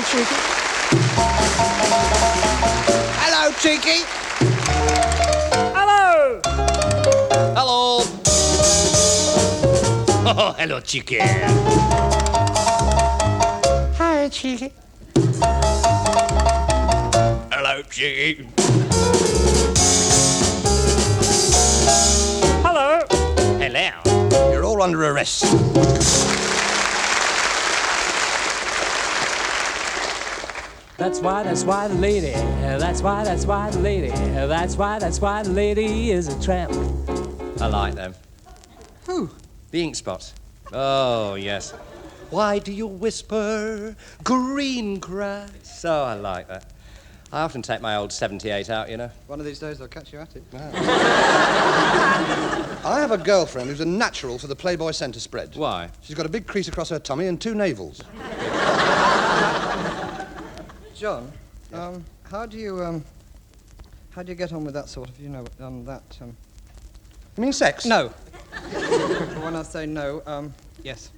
Hello, Cheeky. Hello, Cheeky. Hello! Hello. Oh, hello, Cheeky. Hi, Cheeky. Hello, Cheeky. Hello! Hello. You're all under arrest. That's why the lady, that's why the lady, that's why the lady is a tramp. I like them. Who? The ink spots. Oh, yes. Why do you whisper green grass? Oh, I like that. I often take my old 78 out, you know. One of these days they'll catch you at it. I have a girlfriend who's a natural for the Playboy centre spread. Why? She's got a big crease across her tummy and 2 navels. John, how do you get on with that sort of, You mean sex? No. When I say no, yes.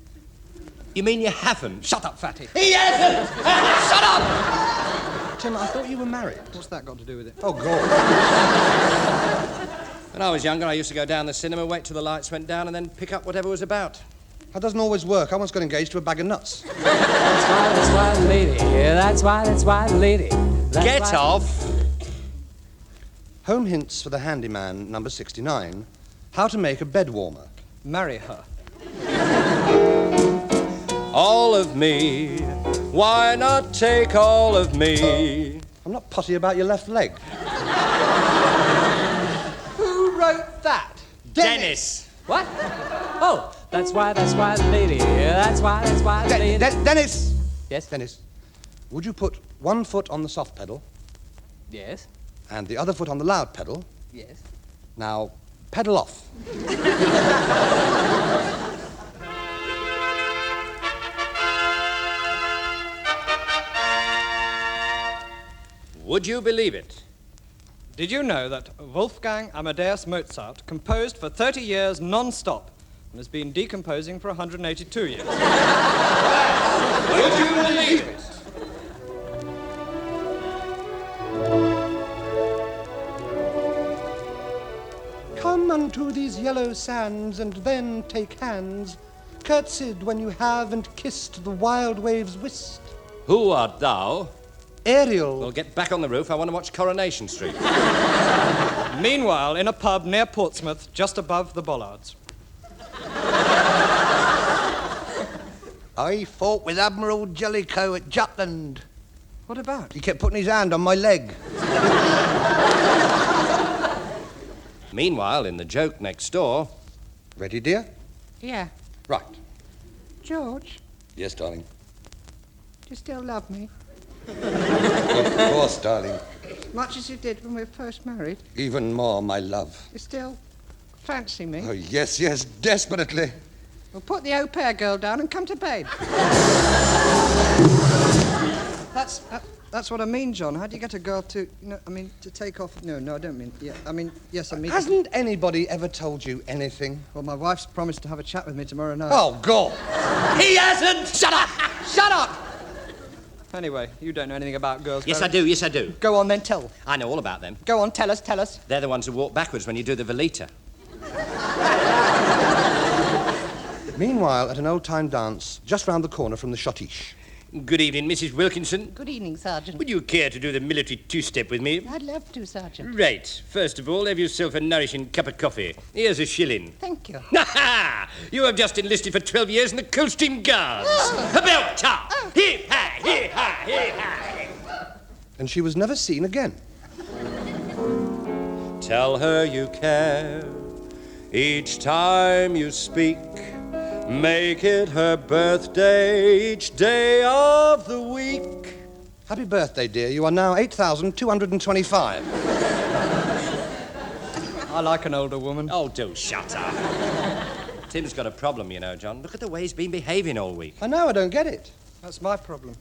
You mean you haven't? Shut up, fatty. He hasn't! Shut up! Tim, I thought you were married. What's that got to do with it? Oh, God. When I was younger, I used to go down the cinema, wait till the lights went down, and then pick up whatever was about. That doesn't always work. I once got engaged to a bag of nuts. That's why the lady, that's why the lady. Get off! Home hints for the handyman, number 69. How to make a bed warmer. Marry her. All of me, why not take all of me? I'm not potty about your left leg. Who wrote that? Denis! What? Oh, that's why the lady, that's why the lady. Denis! Yes? Denis, would you put one foot on the soft pedal Yes? and the other foot on the loud pedal? Yes? Now, pedal off. Would you believe it? Did you know that Wolfgang Amadeus Mozart composed for 30 years non-stop and has been decomposing for 182 years? Would you believe it? Come unto these yellow sands and then take hands, curtsied when you have and kissed the wild waves whist. Who art thou? Ariel. Well, get back on the roof. I want to watch Coronation Street. Meanwhile, in a pub near Portsmouth, just above the Bollards. I fought with Admiral Jellicoe at Jutland. What about? He kept putting his hand on my leg. Meanwhile, in the joke next door... Ready, dear? Yeah. Right. George, Yes, darling. do you still love me? Of course, darling. Much as you did when we were first married? Even more, my love. You still fancy me? Oh, yes, desperately. Well, put the au pair girl down and come to bed. That's what I mean, John. How do you get a girl to, to take off? No, I don't mean. Yeah, yes, I mean. Hasn't anybody ever told you anything? Well, my wife's promised to have a chat with me tomorrow night. Oh, God. He hasn't! Shut up! Shut up! Anyway, you don't know anything about girls. Yes, Barry. I do. Go on, then tell. I know all about them. Go on, tell us. They're the ones who walk backwards when you do the Velita. Meanwhile, at an old-time dance just round the corner from the schottische. Good evening, Mrs. Wilkinson. Good evening, Sergeant. Would you care to do the military two-step with me? I'd love to, Sergeant. Right. First of all, have yourself a nourishing cup of coffee. Here's a shilling. Thank you. Ha! You have just enlisted for 12 years in the Coldstream Guards. About time! Hee-ha, hee-ha, hee-ha. And she was never seen again. Tell her you care each time you speak. Make it her birthday each day of the week. Happy birthday, dear. You are now 8,225. I like an older woman. Oh, do shut up. Tim's got a problem, you know, John. Look at the way he's been behaving all week. I know, I don't get it. That's my problem.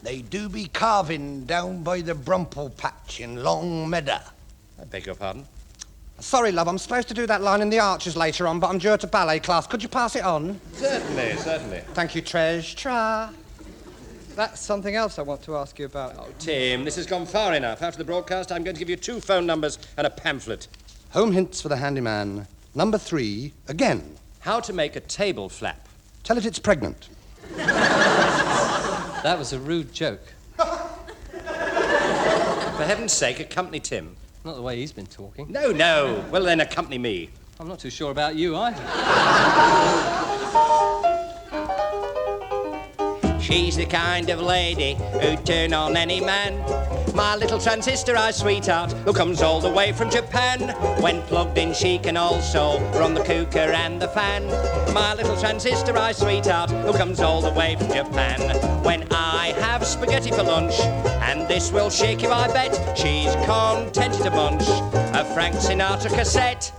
They do be carving down by the Brumple Patch in Long Meadow. I beg your pardon? Sorry, love, I'm supposed to do that line in the Archers later on, but I'm due to ballet class. Could you pass it on? Certainly, certainly. Thank you, Tresh. Tra. That's something else I want to ask you about. Oh, Tim, this has gone far enough. After the broadcast, I'm going to give you 2 phone numbers and a pamphlet. Home hints for the handyman. Number 3, again. How to make a table flap. Tell it it's pregnant. That was a rude joke. For heaven's sake, accompany Tim. Not the way he's been talking. No, no. Well, then accompany me. I'm not too sure about you either. She's the kind of lady who'd turn on any man. My little transistorized sweetheart who comes all the way from Japan. When plugged in, she can also run the cooker and the fan. My little transistorized sweetheart who comes all the way from Japan. When I have spaghetti for lunch, and this will shake you, I bet, she's contented a bunch. A Frank Sinatra cassette.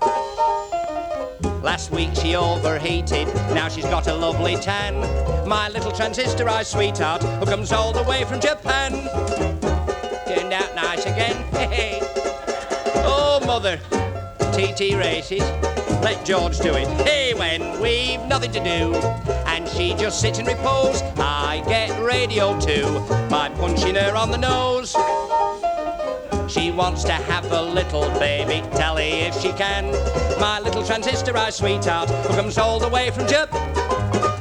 Last week she overheated, now she's got a lovely tan. My little transistorized sweetheart who comes all the way from Japan. Turned out nice again, hey. Oh, mother, TT races, let George do it. Hey, when we've nothing to do, and she just sits in repose, I get radio too by punching her on the nose. She wants to have a little baby, tell her if she can. My little transistorized sweetheart who comes all the way from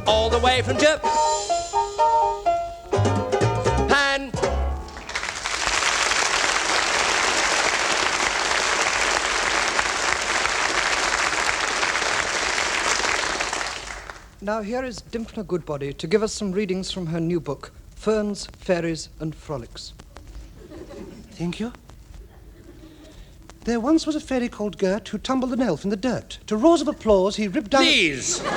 all the way from Japan. Now here is Dimpler Goodbody to give us some readings from her new book, Ferns, Fairies and Frolics. Thank you. There once was a fairy called Gert who tumbled an elf in the dirt. To roars of applause, he ripped down... Please! You're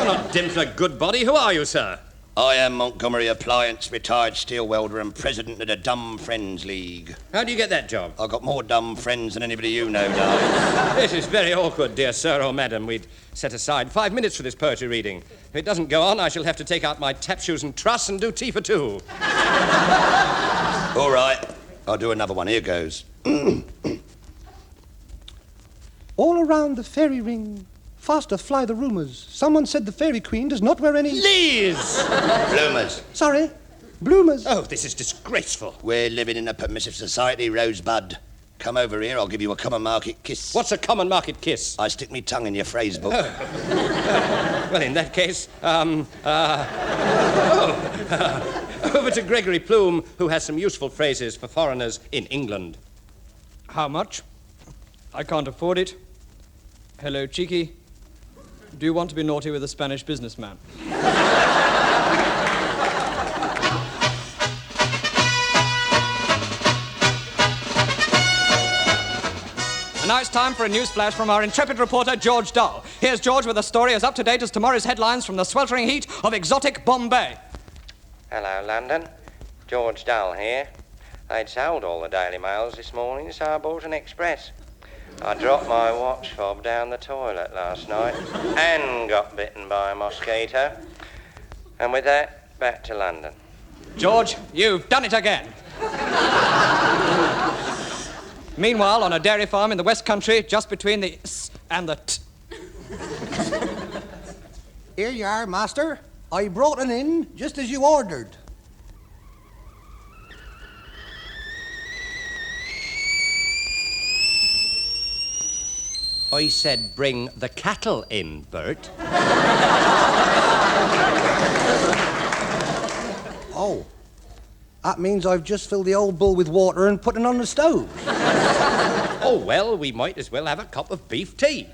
not Dimpler Goodbody. Who are you, sir? I am Montgomery Appliance, retired steel welder and president of the Dumb Friends League. How do you get that job? I've got more dumb friends than anybody you know, darling. This is very awkward, dear sir or madam. We'd set aside 5 minutes for this poetry reading. If it doesn't go on, I shall have to take out my tap shoes and truss and do tea for 2. All right, I'll do another one. Here goes. All around the fairy ring, faster fly the rumours. Someone said the fairy queen does not wear any... Please! Bloomers. Sorry, bloomers. Oh, this is disgraceful. We're living in a permissive society, Rosebud. Come over here, I'll give you a common market kiss. What's a common market kiss? I stick me tongue in your phrase book. Well, in that case, over to Gregory Plume, who has some useful phrases for foreigners in England. How much? I can't afford it. Hello, cheeky. Do you want to be naughty with a Spanish businessman? And now it's time for a news flash from our intrepid reporter, George Dull. Here's George with a story as up-to-date as tomorrow's headlines from the sweltering heat of exotic Bombay. Hello, London. George Dull here. I'd sold all the Daily Mails this morning, so I bought an express. I dropped my watch fob down the toilet last night and got bitten by a mosquito. And with that, back to London. George, you've done it again. Meanwhile, on a dairy farm in the West Country, just between the S and the T. Here you are, master. I brought it in just as you ordered. I said bring the cattle in, Bert. Oh, that means I've just filled the old bull with water and put it on the stove. Oh, well, we might as well have a cup of beef tea.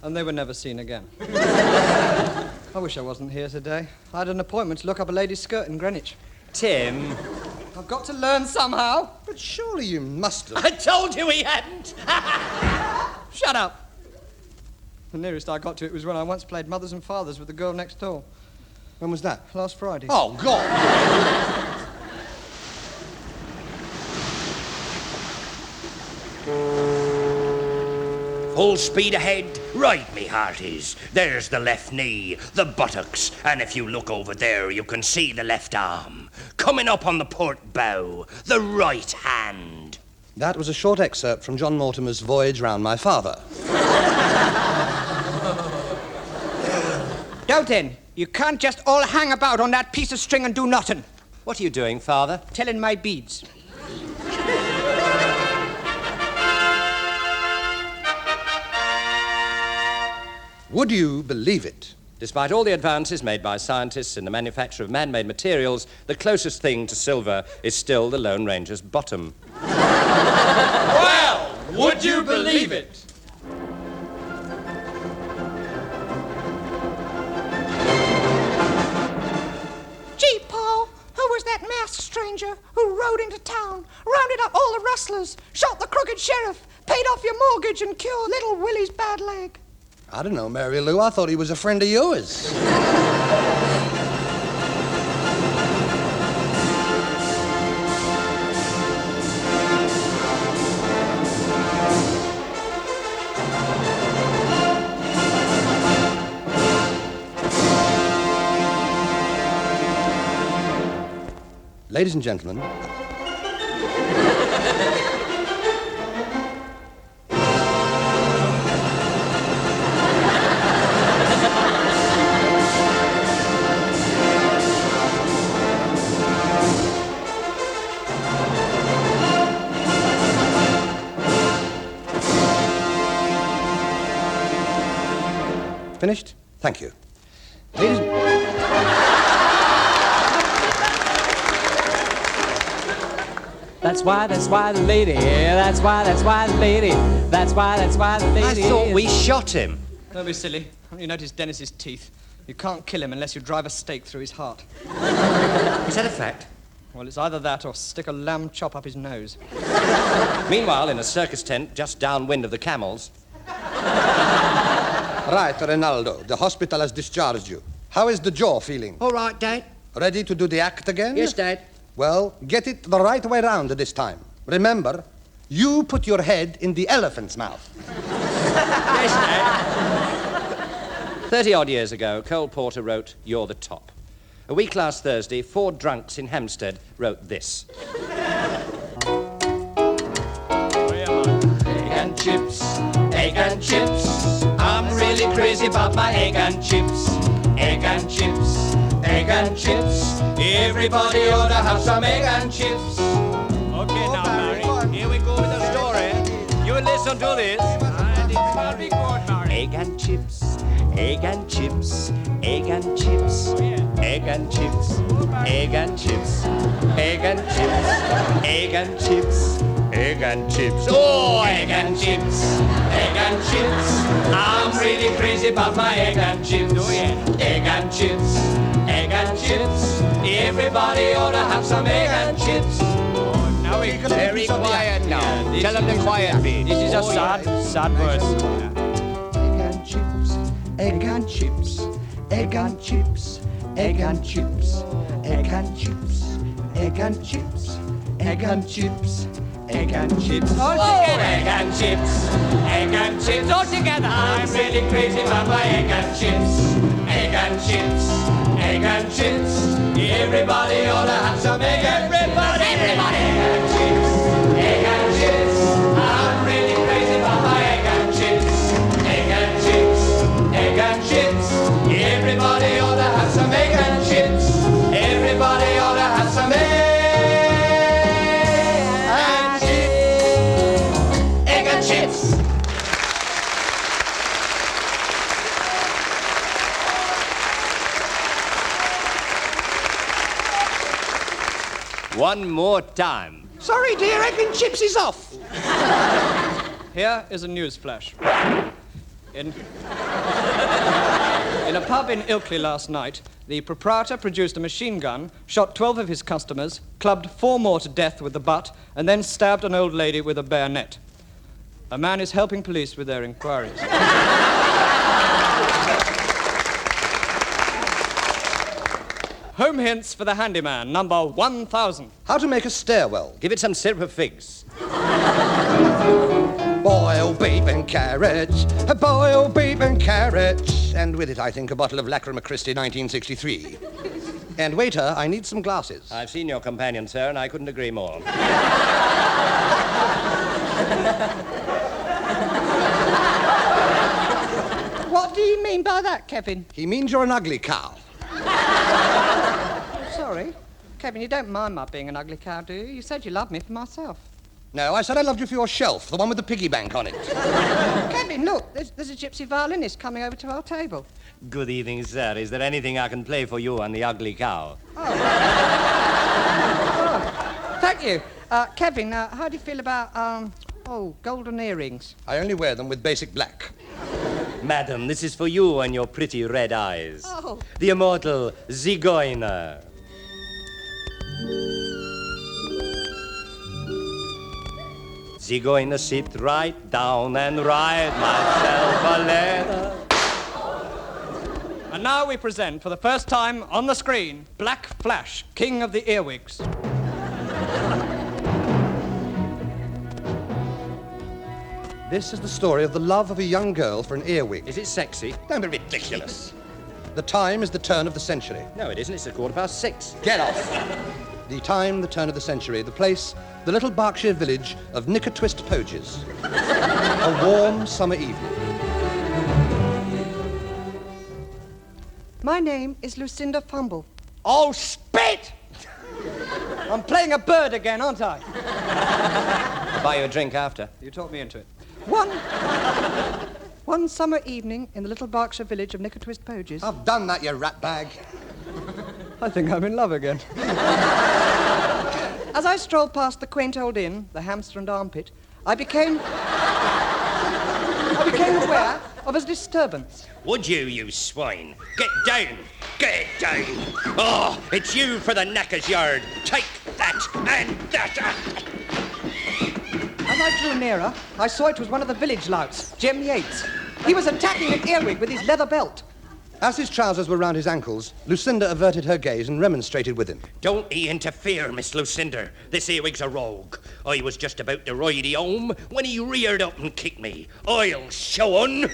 And they were never seen again. I wish I wasn't here today. I had an appointment to look up a lady's skirt in Greenwich. Tim. I've got to learn somehow. But surely you must have. I told you he hadn't. Shut up. The nearest I got to it was when I once played Mothers and Fathers with the girl next door. When was that? Last Friday. Oh, God. Full speed ahead. Right, me hearties. There's the left knee, the buttocks, and if you look over there, you can see the left arm. Coming up on the port bow, the right hand. That was a short excerpt from John Mortimer's Voyage Round My Father. Doubtin, you can't just all hang about on that piece of string and do nothing. What are you doing, Father? Telling my beads. Would you believe it? Despite all the advances made by scientists in the manufacture of man-made materials, the closest thing to silver is still the Lone Ranger's bottom. Well, would you believe it? Gee, Paul, who was that masked stranger who rode into town, rounded up all the rustlers, shot the crooked sheriff, paid off your mortgage, and cured little Willie's bad leg? I don't know, Mary Lou. I thought he was a friend of yours. Ladies and gentlemen, finished? Thank you. Ladies and... That's why the lady, that's why the lady, that's why the I lady. thought we shot him. Don't be silly. Haven't you noticed Denis's teeth? You can't kill him unless you drive a stake through his heart. Is that a fact? Well, it's either that or stick a lamb chop up his nose. Meanwhile, in a circus tent just downwind of the camels. Right, Ronaldo. The hospital has discharged you. How is the jaw feeling? All right, Dad. Ready to do the act again? Yes, Dad. Well, get it the right way round this time. Remember, you put your head in the elephant's mouth. Yes, Dad. 30-odd years ago, Cole Porter wrote, "You're the top." A week last Thursday, 4 drunks in Hampstead wrote this. Egg and chips, egg and chips. I'm really crazy about my egg and chips. Egg and chips, egg and chips. Everybody ought to have some egg and chips. Okay, now, Mary, here we go with the story. You listen to this. And it's very good, Mary. Egg and chips, egg and chips, egg and chips, egg and chips, egg and chips, egg and chips, egg and chips, egg and chips. Oh, egg and chips, egg and chips. I'm really crazy about my egg and chips. Oh, yeah. Egg and chips, egg and chips. Everybody ought to have some egg and chips. Now we can Very quiet now. Tell them to quiet, please. This is a sad verse. Egg and chips, egg and chips, egg and chips, egg and chips, egg and chips, egg and chips, egg and chips, egg and chips. Oh, egg and chips, egg and chips, all together. I'm really crazy about my egg and chips, egg and chips, egg and chips. Everybody ought to have some egg and chips. Everybody, egg and chips, egg and chips. I'm really crazy about my egg and chips, egg and chips, egg and chips. Everybody ought to have some egg and chips. Everybody ought to have some egg and chips. Egg and chips. One more time. Sorry, dear, egg and chips is off. Here is a news flash. In a pub in Ilkley last night, the proprietor produced a machine gun, shot 12 of his customers, clubbed 4 more to death with the butt, and then stabbed an old lady with a bayonet. A man is helping police with their inquiries. Home hints for the handyman, number 1000. How to make a stairwell. Give it some syrup of figs. Boy, boiled beef and carrots, a boiled beef and carrots, and with it, I think, a bottle of Lacryma Christi 1963. And waiter, I need some glasses. I've seen your companion, sir, and I couldn't agree more. What do you mean by that, Kevin? He means you're an ugly cow. Sorry. Kevin, you don't mind my being an ugly cow, do you? You said you loved me for myself. No, I said I loved you for your shelf, the one with the piggy bank on it. Kevin, look, there's a gypsy violinist coming over to our table. Good evening, sir. Is there anything I can play for you on the ugly cow? Thank you. Kevin, how do you feel about, golden earrings? I only wear them with basic black. Madam, this is for you and your pretty red eyes. Oh. The immortal Zigeuner. Zigeuner, sit right down and write myself a letter. And now we present, for the first time on the screen, Black Flash, King of the Earwigs. This is the story of the love of a young girl for an earwig. Is it sexy? Don't be ridiculous. The time is the turn of the century. No, it isn't. It's 6:15. Get off. The time, the turn of the century. The place, the little Berkshire village of Nickertwist Poges. A warm summer evening. My name is Lucinda Fumble. Oh, spit! I'm playing a bird again, aren't I? I'll buy you a drink after. You talked me into it. One summer evening in the little Berkshire village of Nickertwist Poges. I've done that, you rat bag. I think I'm in love again. As I strolled past the quaint old inn, the Hamster and Armpit, I became aware of a disturbance. Would you swine? Get down! Get down! Oh, it's you for the knacker's yard. Take that and that. As I drew nearer, I saw it was one of the village louts, Jem Yates. He was attacking an earwig with his leather belt. As his trousers were round his ankles, Lucinda averted her gaze and remonstrated with him. Don't ye interfere, Miss Lucinda. This earwig's a rogue. I was just about to ride he home when he reared up and kicked me. I'll show un.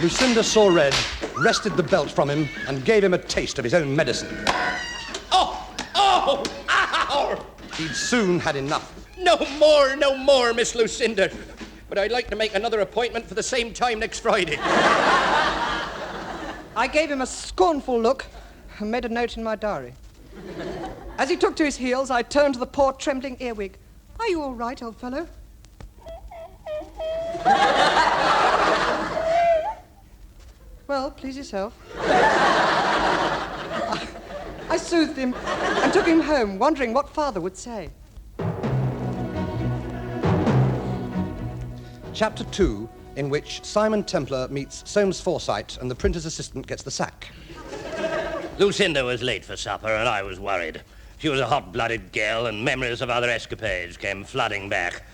Lucinda saw red, wrested the belt from him, and gave him a taste of his own medicine. Oh! Oh! Ow! He'd soon had enough. No more, Miss Lucinda. But I'd like to make another appointment for the same time next Friday. I gave him a scornful look and made a note in my diary. As he took to his heels, I turned to the poor trembling earwig. Are you all right, old fellow? Well, please yourself. I soothed him and took him home, wondering what Father would say. Chapter 2, in which Simon Templar meets Soames Forsyte and the printer's assistant gets the sack. Lucinda was late for supper and I was worried. She was a hot-blooded girl and memories of other escapades came flooding back.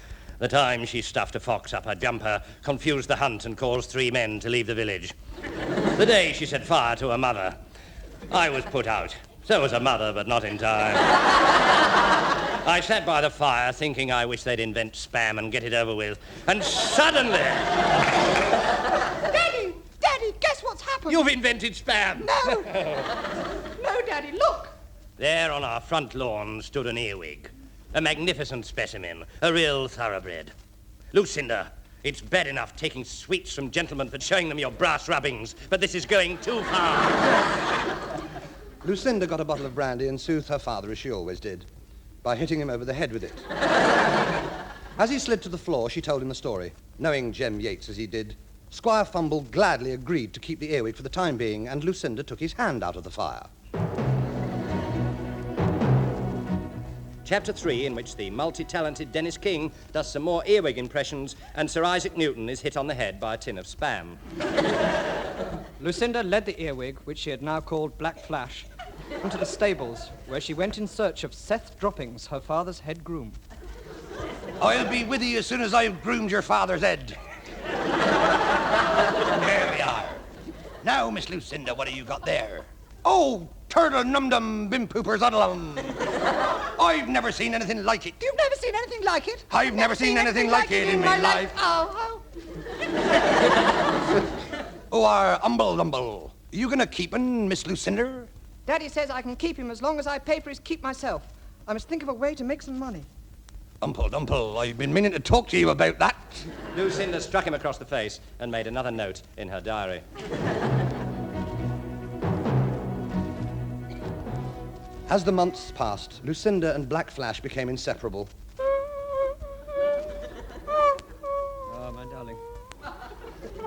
The time she stuffed a fox up her jumper, confused the hunt and caused 3 men to leave the village. The day she set fire to her mother. I was put out. So was her mother, but not in time. I sat by the fire thinking I wish they'd invent spam and get it over with. And suddenly... Daddy, guess what's happened? You've invented spam! No! No, Daddy, look! There on our front lawn stood an earwig. A magnificent specimen, a real thoroughbred. Lucinda, it's bad enough taking sweets from gentlemen for showing them your brass rubbings, but this is going too far. Lucinda got a bottle of brandy and soothed her father, as she always did, by hitting him over the head with it. As he slid to the floor, she told him the story. Knowing Jem Yates as he did, Squire Fumble gladly agreed to keep the earwig for the time being, and Lucinda took his hand out of the fire. Chapter 3, in which the multi-talented Denis King does some more earwig impressions and Sir Isaac Newton is hit on the head by a tin of spam. Lucinda led the earwig, which she had now called Black Flash, into the stables, where she went in search of Seth Droppings, her father's head groom. I'll be with you as soon as I've groomed your father's head. There we are. Now, Miss Lucinda, what have you got there? Oh, turtle num-dum bim poopers uddlum. I've never seen anything like it. You've never seen anything like it? I've never seen anything like it in my life. Oh. Oh, our humble. You gonna keep him, Miss Lucinda? Daddy says I can keep him as long as I pay for his keep myself. I must think of a way to make some money. Umple, I've been meaning to talk to you about that. Lucinda struck him across the face and made another note in her diary. As the months passed, Lucinda and Black Flash became inseparable. Oh, my darling.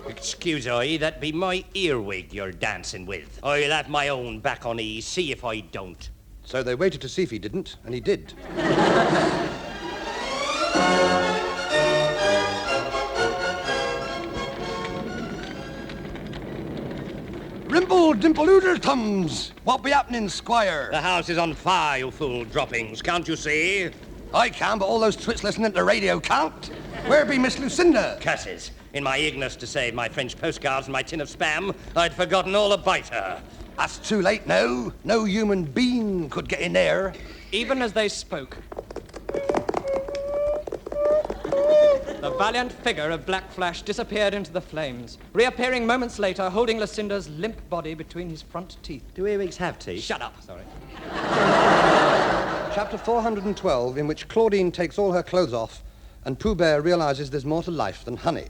Excuse I, that be my earwig you're dancing with. I'll have my own back on ease, see if I don't. So they waited to see if he didn't, and he did. Rimple dimple tums. What be happening, Squire? The house is on fire, you fool droppings, can't you see? I can, but all those twits listening to the radio can't. Where be Miss Lucinda? Curses. In my ignorance to save my French postcards and my tin of spam, I'd forgotten all about her. That's too late now. No human being could get in there. Even as they spoke, the valiant figure of Black Flash disappeared into the flames, reappearing moments later, holding Lucinda's limp body between his front teeth. Do earwigs have teeth? Shut up. Sorry. Chapter 412, in which Claudine takes all her clothes off and Pooh Bear realizes there's more to life than honey.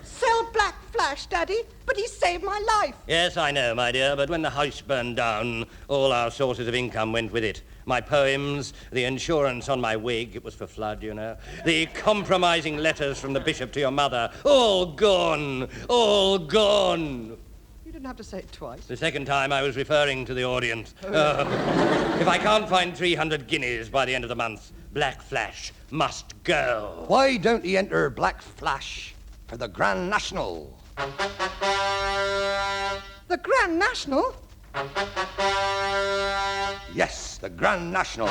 Sell Black Flash, Daddy, but he saved my life. Yes, I know, my dear, but when the house burned down, all our sources of income went with it. My poems, the insurance on my wig, it was for flood, you know, the compromising letters from the bishop to your mother, all gone, all gone. You didn't have to say it twice. The second time I was referring to the audience. If I can't find 300 guineas by the end of the month, Black Flash must go. Why don't he enter Black Flash for the Grand National? The Grand National? Yes, the Grand National.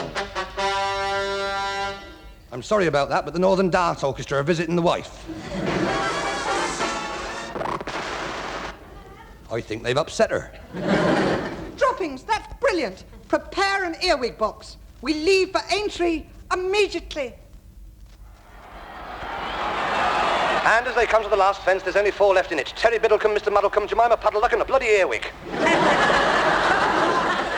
I'm sorry about that, but the Northern Dance Orchestra are visiting the wife. I think they've upset her. Droppings, that's brilliant. Prepare an earwig box. We leave for Aintree immediately. And as they come to the last fence, there's only 4 left in it. Terry Biddlecombe, Mr. Muddlecombe, Jemima Puddleduck, and a bloody earwig.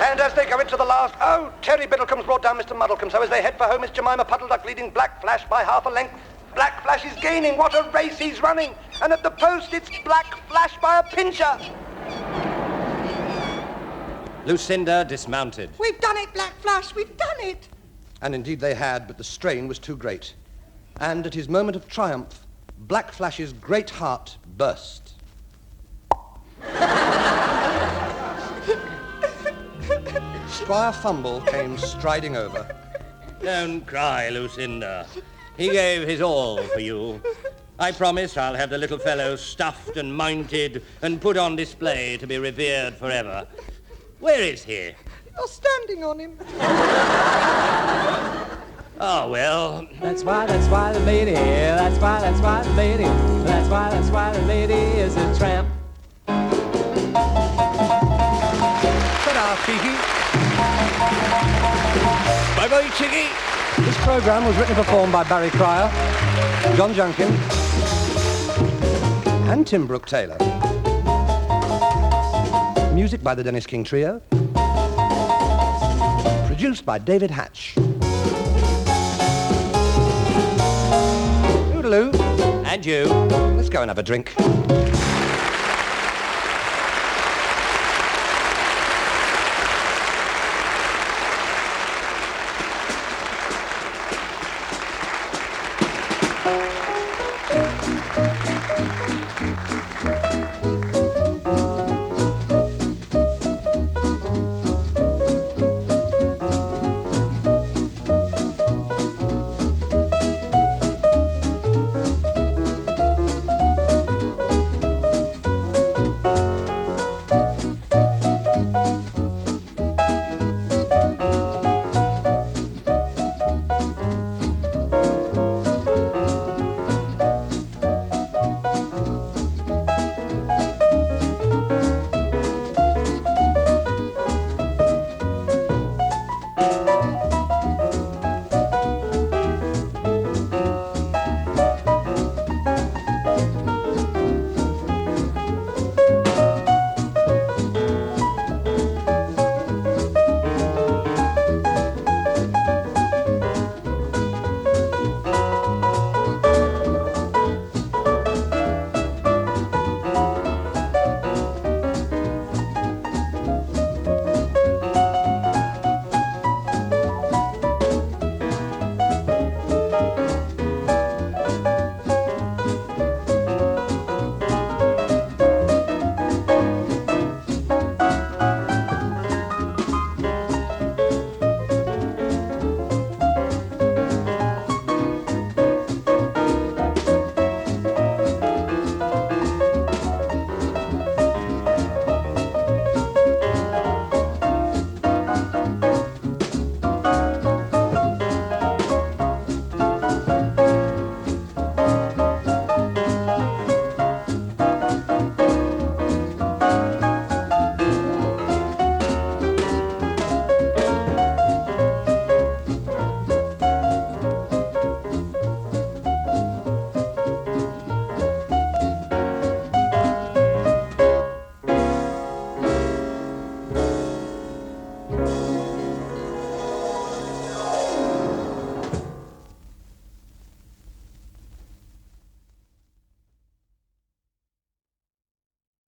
And as they go into the last... Oh, Terry Biddlecome's brought down Mr. Muddlecombe, so as they head for home, it's Jemima Puddleduck leading Black Flash by half a length. Black Flash is gaining. What a race he's running. And at the post, it's Black Flash by a pincher. Lucinda dismounted. We've done it, Black Flash. We've done it. And indeed they had, but the strain was too great. And at his moment of triumph, Black Flash's great heart burst. Squire Fumble came striding over. Don't cry, Lucinda. He gave his all for you. I promise I'll have the little fellow stuffed and mounted and put on display to be revered forever. Where is he? You're standing on him. Oh, well. That's why the lady, that's why the lady, that's why the lady is a tramp. Ta-da, Cheeky. Bye-bye, Chiggy. This programme was written and performed by Barry Crier, John Junkin, and Tim Brooke-Taylor. Music by the Denis King Trio. Produced by David Hatch. Toodaloo. And you. Let's go and have a drink.